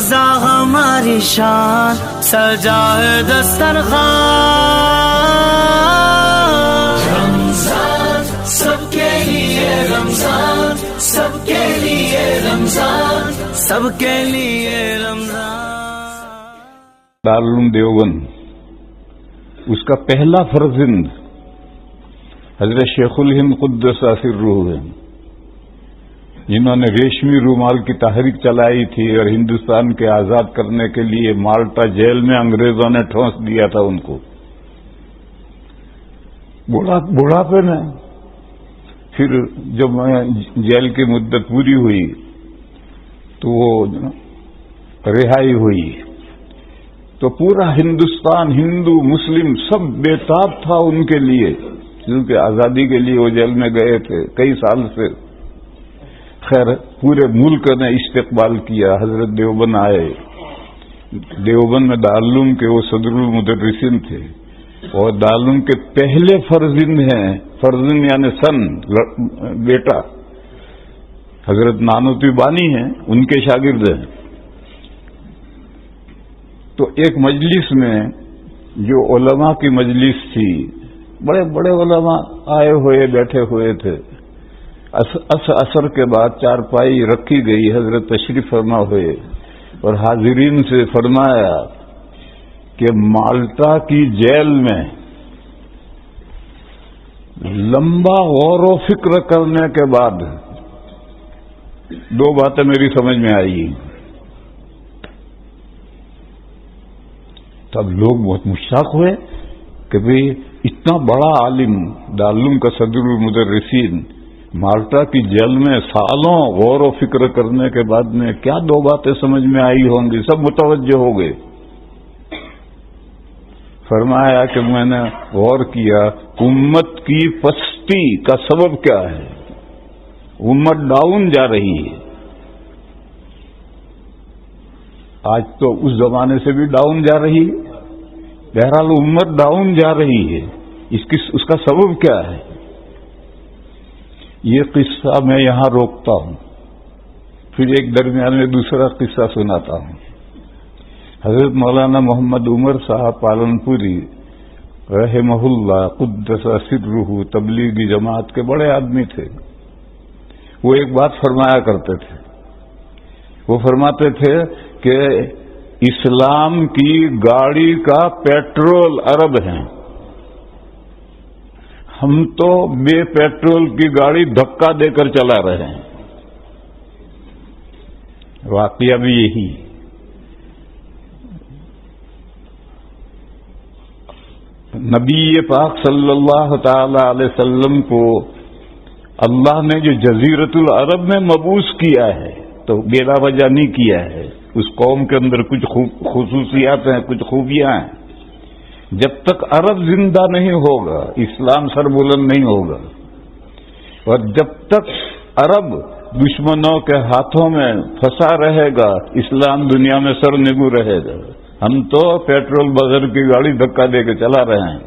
رضا ہماری شان سجائے دسترخوان. رمضان سب کے لیے رمضان، سب کے لیے رمضان، سب کے لیے رمضان. دارالعلوم دیوبند اس کا پہلا فرزند حضرت شیخ الہند قدس سرہ ہیں، جنہوں نے ریشمی رومال کی تحریک چلائی تھی اور ہندوستان کے آزاد کرنے کے لیے مالٹا جیل میں انگریزوں نے ٹھونس دیا تھا ان کو. بڑھاپے میں پھر جب جیل کی مدت پوری ہوئی تو وہ رہائی ہوئی تو پورا ہندوستان، ہندو مسلم سب بےتاب تھا ان کے لیے، کیونکہ آزادی کے لیے وہ جیل میں گئے تھے کئی سال سے. خیر پورے ملک نے استقبال کیا. حضرت دیوبند آئے. دیوبند میں دارالعلوم کے وہ صدر المدرسین تھے اور دارالعلوم کے پہلے فرزند ہیں، فرزند یعنی سن بیٹا حضرت نانوتوی بانی ہیں، ان کے شاگرد ہیں. تو ایک مجلس میں جو علماء کی مجلس تھی، بڑے بڑے علماء آئے ہوئے بیٹھے ہوئے تھے. عصر کے بعد چارپائی رکھی گئی، حضرت تشریف فرما ہوئے اور حاضرین سے فرمایا کہ مالٹا کی جیل میں لمبا غور و فکر کرنے کے بعد دو باتیں میری سمجھ میں آئی. تب لوگ بہت مشتاق ہوئے کہ بھئی اتنا بڑا عالم، دارالعلوم کا صدر المدرسین، مالٹا کی جیل میں سالوں غور و فکر کرنے کے بعد میں کیا دو باتیں سمجھ میں آئی ہوں گی. سب متوجہ ہو گئے. فرمایا کہ میں نے غور کیا امت کی پستی کا سبب کیا ہے. امت ڈاؤن جا رہی ہے. آج تو اس زمانے سے بھی ڈاؤن جا رہی ہے. بہرحال امت ڈاؤن جا رہی ہے. اس کا سبب کیا ہے؟ یہ قصہ میں یہاں روکتا ہوں، پھر ایک درمیان میں دوسرا قصہ سناتا ہوں. حضرت مولانا محمد عمر صاحب پالنپوری رحمہ اللہ قدس سرہ تبلیغی جماعت کے بڑے آدمی تھے. وہ ایک بات فرمایا کرتے تھے. وہ فرماتے تھے کہ اسلام کی گاڑی کا پیٹرول ارب ہے، ہم تو بے پیٹرول کی گاڑی دھکا دے کر چلا رہے ہیں. واقعہ بھی یہی. نبی پاک صلی اللہ تعالی علیہ وسلم کو اللہ نے جو جزیرت العرب میں مبعوث کیا ہے تو بلا وجہ نہیں کیا ہے. اس قوم کے اندر کچھ خصوصیات ہیں، کچھ خوبیاں ہیں. جب تک عرب زندہ نہیں ہوگا اسلام سر بلند نہیں ہوگا، اور جب تک عرب دشمنوں کے ہاتھوں میں پھنسا رہے گا اسلام دنیا میں سر نگو رہے گا. ہم تو پیٹرول بغیر کی گاڑی دھکا دے کے چلا رہے ہیں.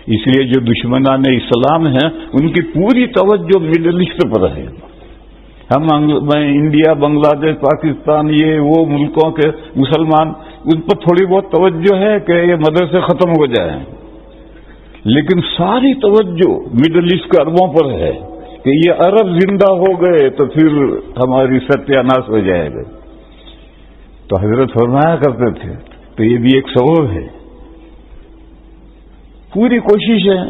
اس لیے جو دشمنان اسلام ہیں ان کی پوری توجہ مڈل ایسٹ پر ہے. ہم انڈیا، بنگلہ دیش، پاکستان، یہ وہ ملکوں کے مسلمان، ان پر تھوڑی بہت توجہ ہے کہ یہ مدرسے ختم ہو جائیں، لیکن ساری توجہ مڈل ایسٹ کے عربوں پر ہے کہ یہ عرب زندہ ہو گئے تو پھر ہماری ستیہ ناش ہو جائے گا. تو حضرت فرمایا کرتے تھے تو یہ بھی ایک سبب ہے. پوری کوشش ہے،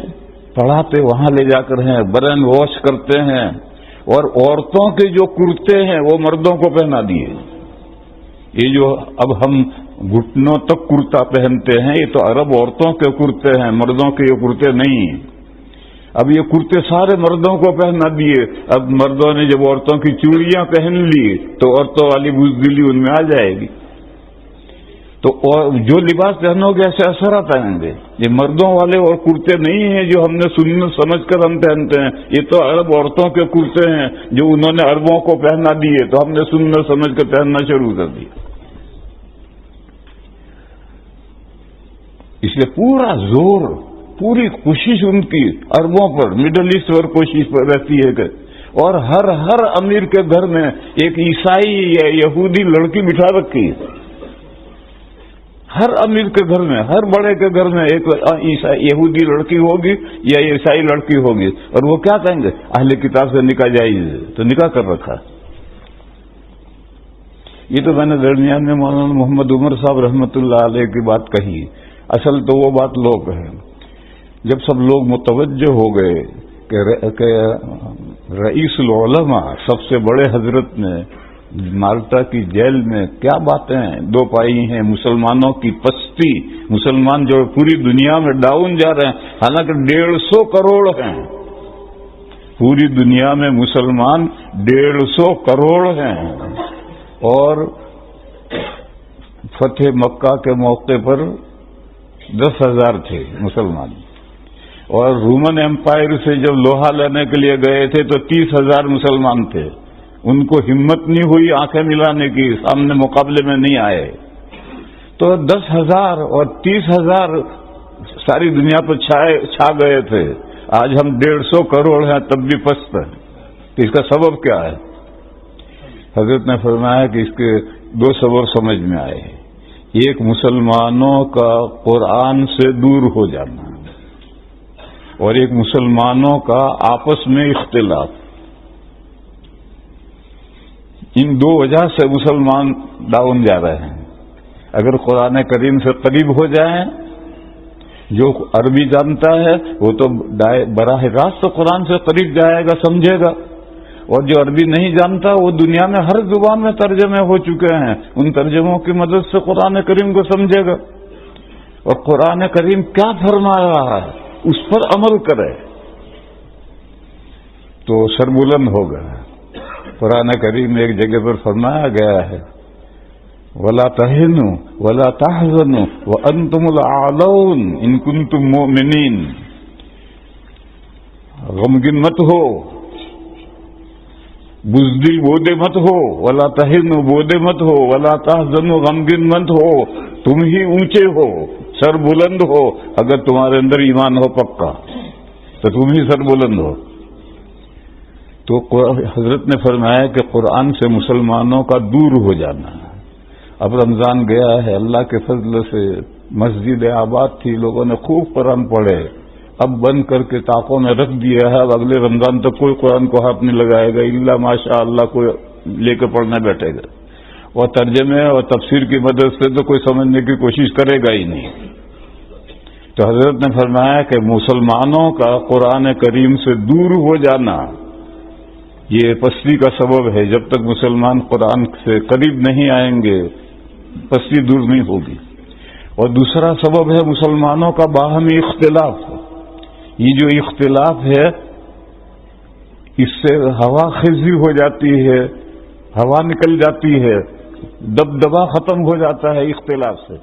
پڑھاتے وہاں لے جا کر ہیں، برین واش کرتے ہیں، اور عورتوں کے جو کرتے ہیں وہ مردوں کو پہنا دیے. یہ جو اب ہم گھٹنوں تک کرتا پہنتے ہیں یہ تو عرب عورتوں کے کرتے ہیں، مردوں کے یہ کرتے نہیں ہیں. اب یہ کرتے سارے مردوں کو پہنا دیے. اب مردوں نے جب عورتوں کی چوڑیاں پہن لی تو عورتوں والی بزدلی ان میں آ جائے گی. تو جو لباس پہنو گے ایسے اثرات آئیں گے. یہ مردوں والے اور کرتے نہیں ہیں جو ہم نے سنت سمجھ کر ہم پہنتے ہیں، یہ تو عرب عورتوں کے کرتے ہیں جو انہوں نے عربوں کو پہنا دیے تو ہم نے سنت سمجھ کر پہننا شروع کر دیا. اس لیے پورا زور، پوری کوشش ان کی عربوں پر، مڈل ایسٹ پر کوشش پر رہتی ہے کہ اور ہر امیر کے گھر میں ایک عیسائی یا یہودی لڑکی بٹھا رکھی ہے. ہر امیر کے گھر میں، ہر بڑے کے گھر میں ایک یہودی لڑکی ہوگی یا عیسائی لڑکی ہوگی، اور وہ کیا کہیں گے؟ اہل کتاب سے نکاح جائز ہے، تو نکاح کر رکھا۔ یہ تو میں نے درمیان میں مولانا محمد عمر صاحب رحمۃ اللہ علیہ کی بات کہی، اصل تو وہ بات لوگ ہے۔ جب سب لوگ متوجہ ہو گئے کہ رئیس العلماء سب سے بڑے حضرت نے مالٹا کی جیل میں کیا باتیں دو پائی ہیں، مسلمانوں کی پستی، مسلمان جو پوری دنیا میں ڈاؤن جا رہے ہیں، حالانکہ 150 کروڑ ہیں پوری دنیا میں، مسلمان 150 کروڑ ہیں، اور فتح مکہ کے موقع پر 10,000 تھے مسلمان، اور رومن ایمپائر سے جب لوہا لینے کے لیے گئے تھے تو 30,000 مسلمان تھے، ان کو ہمت نہیں ہوئی آنکھیں ملانے کی، سامنے مقابلے میں نہیں آئے، تو 10,000 اور 30,000 ساری دنیا پر چھا گئے تھے۔ آج ہم 150 کروڑ ہیں تب بھی پست ہیں، تو اس کا سبب کیا ہے؟ حضرت نے فرمایا کہ اس کے 2 سبب سمجھ میں آئے، ایک مسلمانوں کا قرآن سے دور ہو جانا، اور ایک مسلمانوں کا آپس میں اختلاف۔ ان 2 وجہ سے مسلمان ڈاؤن جا رہے ہیں۔ اگر قرآن کریم سے قریب ہو جائیں، جو عربی جانتا ہے وہ تو براہ راست قرآن سے قریب جائے گا، سمجھے گا، اور جو عربی نہیں جانتا وہ دنیا میں ہر زبان میں ترجمے ہو چکے ہیں، ان ترجموں کی مدد سے قرآن کریم کو سمجھے گا، اور قرآن کریم کیا فرما رہا ہے اس پر عمل کرے تو سربلند ہوگا۔ قرآن کریم میں ایک جگہ پر فرمایا گیا ہے وَلَا تَهِنُوا وَلَا تَحْزَنُوا وَأَنْتُمُ الْأَعْلَوْنَ إِن كُنتُم مُؤْمِنِينَ، غمگین مت ہو، بزدل بودے مت ہو، وَلَا تَهِنُوا بودے مت ہو، وَلَا تَحْزَنُوا غمگین مت ہو، تم ہی اونچے ہو، سر بلند ہو، اگر تمہارے اندر ایمان ہو پکا تو تم ہی سر بلند ہو۔ تو حضرت نے فرمایا کہ قرآن سے مسلمانوں کا دور ہو جانا۔ اب رمضان گیا ہے، اللہ کے فضل سے مسجد آباد تھی، لوگوں نے خوب قرآن پڑھے، اب بند کر کے طاقوں میں رکھ دیا ہے، اب اگلے رمضان تک کوئی قرآن کو ہاتھ نہیں لگائے گا، الا ماشاء اللہ کوئی لے کے پڑھنے بیٹھے گا، اور ترجمے اور تفسیر کی مدد سے تو کوئی سمجھنے کی کوشش کرے گا ہی نہیں۔ تو حضرت نے فرمایا کہ مسلمانوں کا قرآن کریم سے دور ہو جانا یہ پستی کا سبب ہے۔ جب تک مسلمان قرآن سے قریب نہیں آئیں گے پستی دور نہیں ہوگی۔ اور دوسرا سبب ہے مسلمانوں کا باہمی اختلاف۔ یہ جو اختلاف ہے اس سے ہوا خزی ہو جاتی ہے، ہوا نکل جاتی ہے، دبدبا ختم ہو جاتا ہے اختلاف سے۔